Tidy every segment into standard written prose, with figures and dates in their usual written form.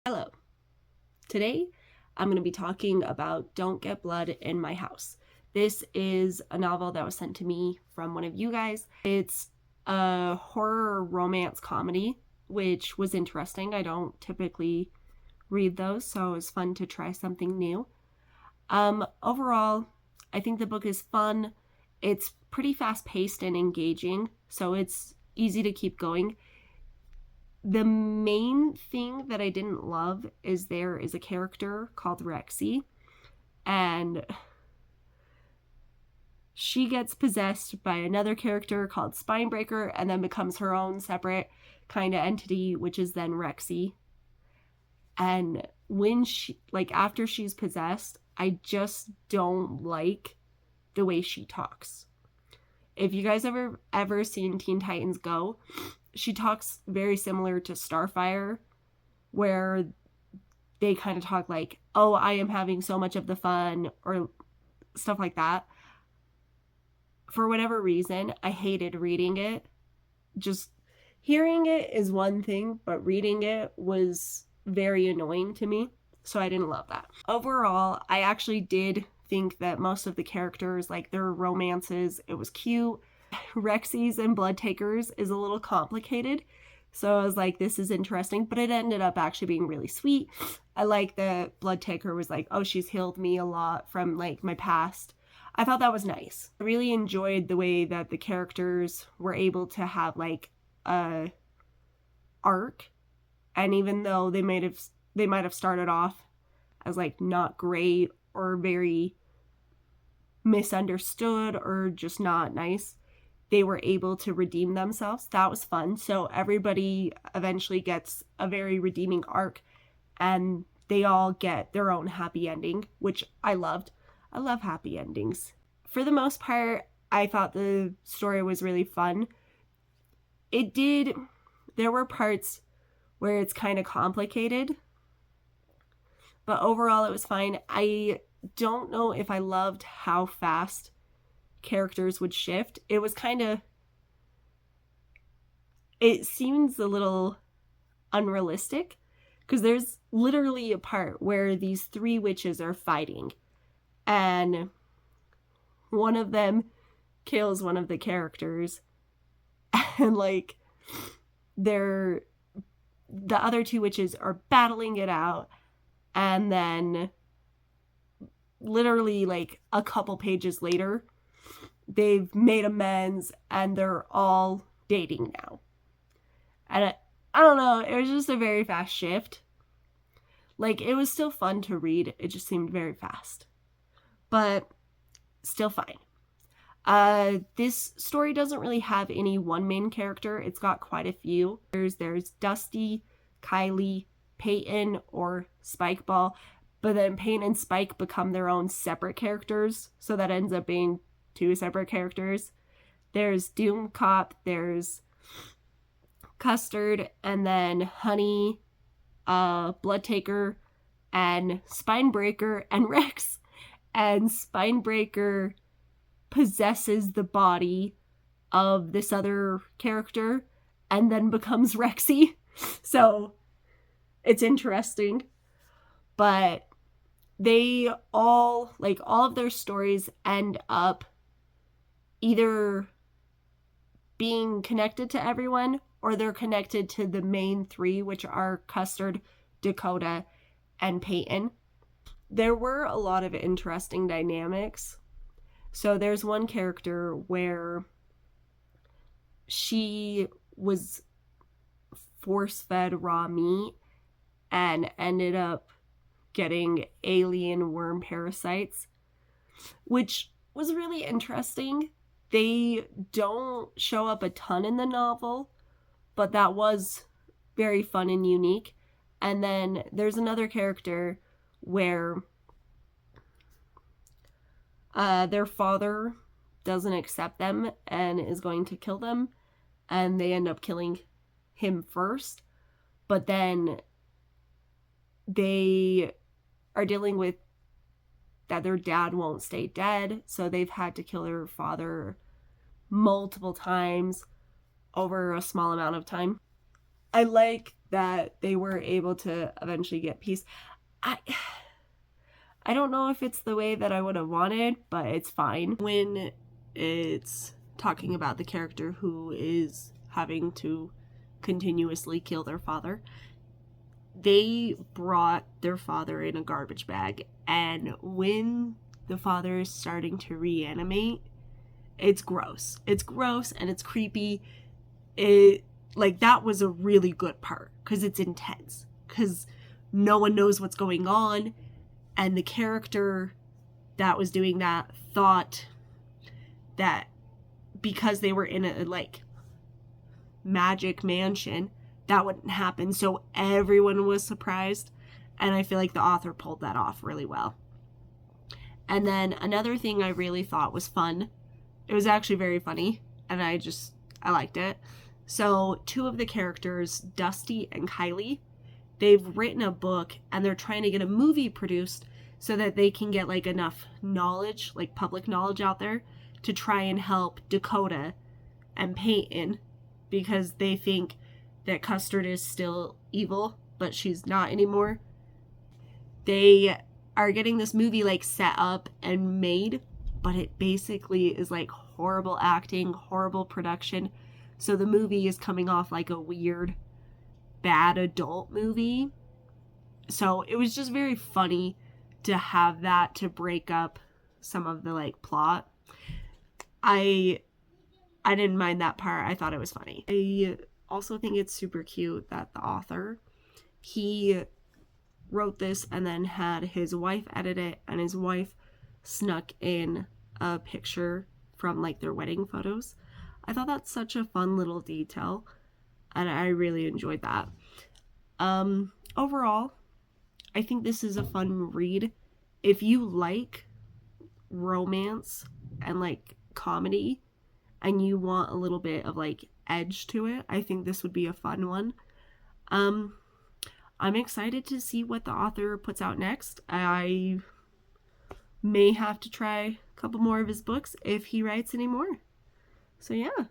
Hello. Today I'm going to be talking about Don't Get Blood in My House. This is a novel that was sent to me from one of you guys. It's a horror romance comedy, which was interesting. I don't typically read those, so it was fun to try something new. Overall, I think the book is fun. It's pretty fast paced and engaging, so it's easy to keep going. The main thing that I didn't love is there is a character called Rexy, and she gets possessed by another character called Spinebreaker and then becomes her own separate kind of entity, which is then Rexy. And when after she's possessed, I just don't like the way she talks. If you guys ever seen Teen Titans Go, she talks very similar to Starfire, where they kind of talk like, oh, I am having so much of the fun, or stuff like that. For whatever reason, I hated reading it. Just hearing it is one thing, but reading it was very annoying to me, so I didn't love that. Overall, I actually did think that most of the characters, like their romances, it was cute. Rexy's and Bloodtaker's is a little complicated, so I was like, this is interesting, but it ended up actually being really sweet. I like that Bloodtaker was like, oh, she's healed me a lot from like my past. I thought that was nice. I really enjoyed the way that the characters were able to have like a arc, and even though they might have started off as like not great or very misunderstood or just not nice, they were able to redeem themselves. That was fun. So everybody eventually gets a very redeeming arc, and they all get their own happy ending, which I loved. I love happy endings. For the most part, I thought the story was really fun. There were parts where it's kind of complicated, but overall it was fine. I don't know if I loved how fast characters would shift. It seems a little unrealistic, because there's literally a part where these three witches are fighting, and one of them kills one of the characters, and like the other two witches are battling it out, and then literally like a couple pages later they've made amends and they're all dating now. And I don't know, it was just a very fast shift. Like, it was still fun to read, it just seemed very fast, but still fine. This story doesn't really have any one main character. It's got quite a few. There's Dusty, Kylie, Peyton, or Spikeball, but then Peyton and Spike become their own separate characters, so that ends up being two separate characters. There's Doom Cop, there's Custard, and then Honey, Bloodtaker, and Spinebreaker, and Rex. And Spinebreaker possesses the body of this other character and then becomes Rexy. So it's interesting. But all of their stories end up either being connected to everyone, or they're connected to the main three, which are Custard, Dakota, and Peyton. There were a lot of interesting dynamics. So there's one character where she was force-fed raw meat and ended up getting alien worm parasites, which was really interesting. They don't show up a ton in the novel, but that was very fun and unique. And then there's another character where their father doesn't accept them and is going to kill them, and they end up killing him first, but then they are dealing with that their dad won't stay dead, so they've had to kill their father multiple times over a small amount of time. I like that they were able to eventually get peace. I don't know if it's the way that I would have wanted, but it's fine. When it's talking about the character who is having to continuously kill their father, they brought their father in a garbage bag, and when the father is starting to reanimate, it's gross. It's gross and it's creepy. That was a really good part because it's intense, because no one knows what's going on, and the character that was doing that thought that because they were in a magic mansion, that wouldn't happen, so everyone was surprised, and I feel like the author pulled that off really well. And then another thing I really thought was fun, it was actually very funny, and I liked it. So 2 of the characters, Dusty and Kylie, they've written a book, and they're trying to get a movie produced so that they can get enough knowledge, public knowledge out there, to try and help Dakota and Peyton, because they think that Custard is still evil, but she's not anymore. They are getting this movie set up and made, but it basically is horrible acting, horrible production. So the movie is coming off like a weird, bad adult movie. So it was just very funny to have that to break up some of the plot. I didn't mind that part. I thought it was funny. I also think it's super cute that the author, he wrote this and then had his wife edit it, and his wife snuck in a picture from their wedding photos. I thought that's such a fun little detail, and I really enjoyed that. Overall, I think this is a fun read. If you like romance and comedy, and you want a little bit of edge to it, I think this would be a fun one. I'm excited to see what the author puts out next. I may have to try a couple more of his books if he writes any more. So yeah,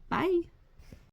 bye.